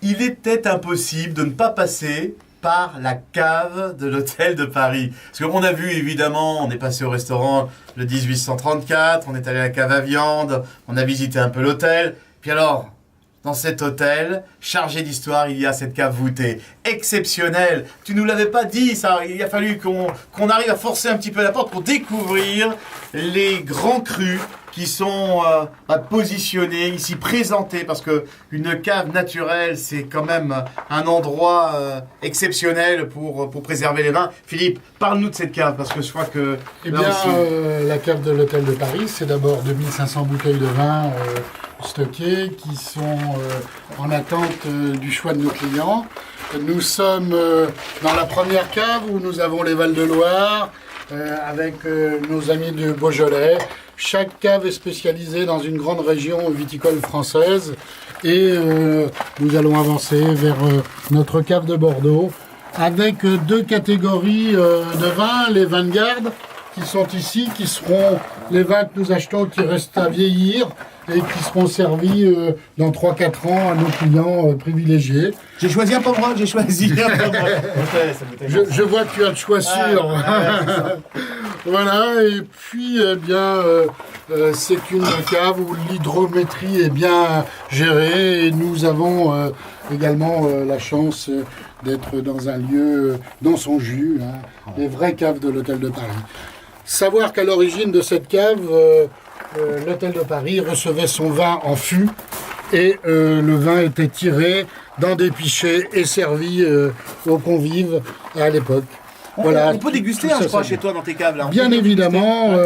il était impossible de ne pas passer par la cave de l'hôtel de Paris. Parce qu'on a vu, évidemment, on est passé au restaurant le 1834, on est allé à la cave à viande, on a visité un peu l'hôtel. Puis alors, dans cet hôtel, chargé d'histoire, il y a cette cave voûtée. Exceptionnelle. Tu nous l'avais pas dit, ça. Il a fallu qu'on arrive à forcer un petit peu la porte pour découvrir les grands crus qui sont positionnés, ici présentés, parce que une cave naturelle, c'est quand même un endroit exceptionnel pour préserver les vins. Philippe, parle-nous de cette cave, parce que je crois que... Eh bien, la cave de l'hôtel de Paris, c'est d'abord 2500 bouteilles de vin stockées qui sont en attente du choix de nos clients. Nous sommes dans la première cave où nous avons les Val-de-Loire avec nos amis du Beaujolais. Chaque cave est spécialisée dans une grande région viticole française et nous allons avancer vers notre cave de Bordeaux avec deux catégories de vins, les vins de garde qui sont ici, qui seront les vins que nous achetons qui restent à vieillir et qui seront servis dans 3-4 ans à nos clients privilégiés. J'ai choisi un pomme j'ai choisi un pomme je vois que tu as le choix sûr. Voilà, et puis eh bien, c'est une cave où l'hydrométrie est bien gérée et nous avons également la chance d'être dans un lieu dans son jus, hein, les vraies caves de l'hôtel de Paris. Savoir qu'à l'origine de cette cave, l'hôtel de Paris recevait son vin en fût et le vin était tiré dans des pichets et servi aux convives à l'époque. Voilà. On peut déguster, je crois, chez toi, dans tes caves. Là. Bien évidemment,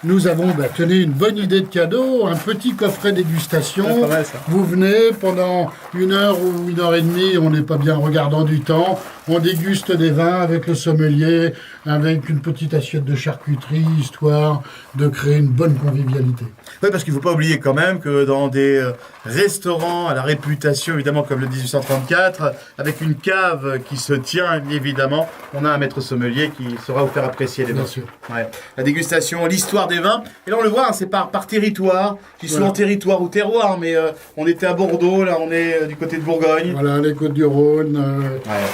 nous avons, tenez, une bonne idée de cadeau, un petit coffret dégustation. C'est pas mal, ça. Vous venez pendant 1 heure ou 1 heure et demie, on n'est pas bien regardant du temps, on déguste des vins avec le sommelier, avec une petite assiette de charcuterie, histoire de créer une bonne convivialité. Oui, parce qu'il ne faut pas oublier quand même que dans des restaurants à la réputation, évidemment, comme le 1834, avec une cave qui se tient, évidemment, on a un maître sommelier qui saura vous faire apprécier les vins. Bien sûr. Ouais. La dégustation, l'histoire des vins. Et là, on le voit, hein, c'est par territoire, qui sont en territoire ou terroir, mais on était à Bordeaux, là, on est du côté de Bourgogne. Voilà, les Côtes-du-Rhône,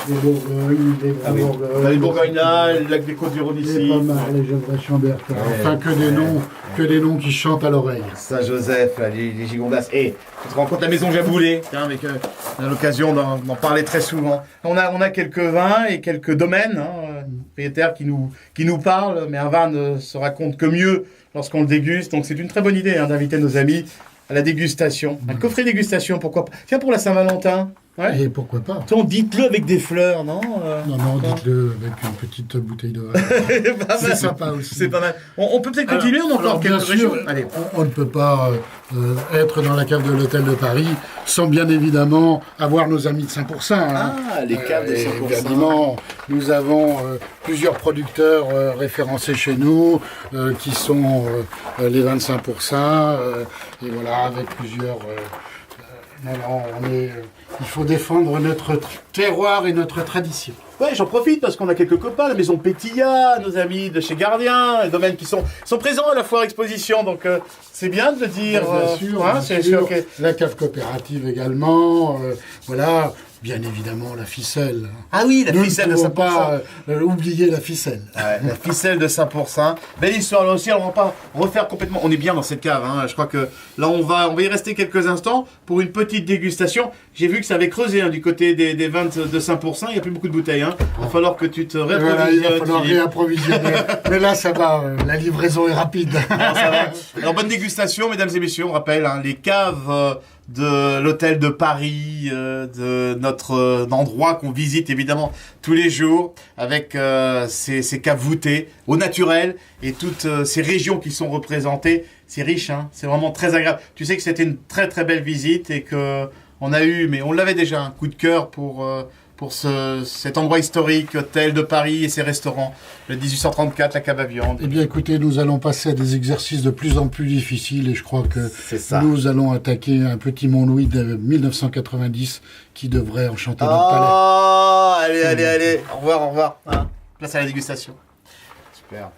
les Bourgognes, les Grands-Bourgognes. Les Bourgognes là, le lac des Côtes-du-Rhône ici. Les Pommard, les Gevrey-Chambertin. Enfin, que des noms qui chantent à l'oreille. Saint-Joseph, les Gigondas. Et tu te rends compte, la maison Jaboulet, avec on a l'occasion d'en parler très souvent. On a quelques vins et quelques domaines, propriétaires qui nous parlent, mais un vin ne se raconte que mieux lorsqu'on le déguste. Donc c'est une très bonne idée d'inviter nos amis à la dégustation. Un coffret dégustation, pourquoi pas. Tiens, pour la Saint-Valentin. Ouais. Et pourquoi pas. Dites-le avec des fleurs, non Non, dites-le avec une petite bouteille de vin. C'est sympa aussi. C'est pas mal. On peut peut-être continuer, on a encore quelques régions. Allez. On ne peut pas être dans la cave de l'hôtel de Paris sans bien évidemment avoir nos amis de 5%. Hein. Ah, les caves de 5%. Évidemment, nous avons plusieurs producteurs référencés chez nous qui sont les 25%. Et voilà, avec plusieurs... il faut défendre notre terroir et notre tradition. Ouais, j'en profite parce qu'on a quelques copains, la maison Pétilla, nos amis de chez Gardien, les domaines qui sont présents à la foire exposition, donc c'est bien de le dire. Bien sûr, c'est sûr. Okay. La cave coopérative également, voilà. Bien évidemment, la ficelle. Ah oui, la ficelle de 5%. Nous ne pouvons pas oublier la ficelle. Ouais, la ficelle de 5%. Belle histoire là aussi, alors on va pas refaire complètement. On est bien dans cette cave, je crois que là on va y rester quelques instants pour une petite dégustation. J'ai vu que ça avait creusé du côté des vins de 5%, il n'y a plus beaucoup de bouteilles. Il va falloir que tu te réapprovisionnes. Il va falloir réapprovisionner. Mais là ça va, la livraison est rapide. Alors, ça va. Alors bonne dégustation, mesdames et messieurs, on rappelle, les caves... de l'hôtel de Paris, de notre endroit qu'on visite évidemment tous les jours, avec ces caves voûtées au naturel et toutes ces régions qui sont représentées. C'est riche, c'est vraiment très agréable. Tu sais que c'était une très très belle visite et que on a eu, mais on l'avait déjà, un coup de cœur pour cet endroit historique, hôtel de Paris et ses restaurants, le 1834, la cave à viande. Eh bien écoutez, nous allons passer à des exercices de plus en plus difficiles et je crois que nous allons attaquer un petit Mont-Louis de 1990 qui devrait enchanter notre palais. Allez, au revoir. Place à la dégustation. Super.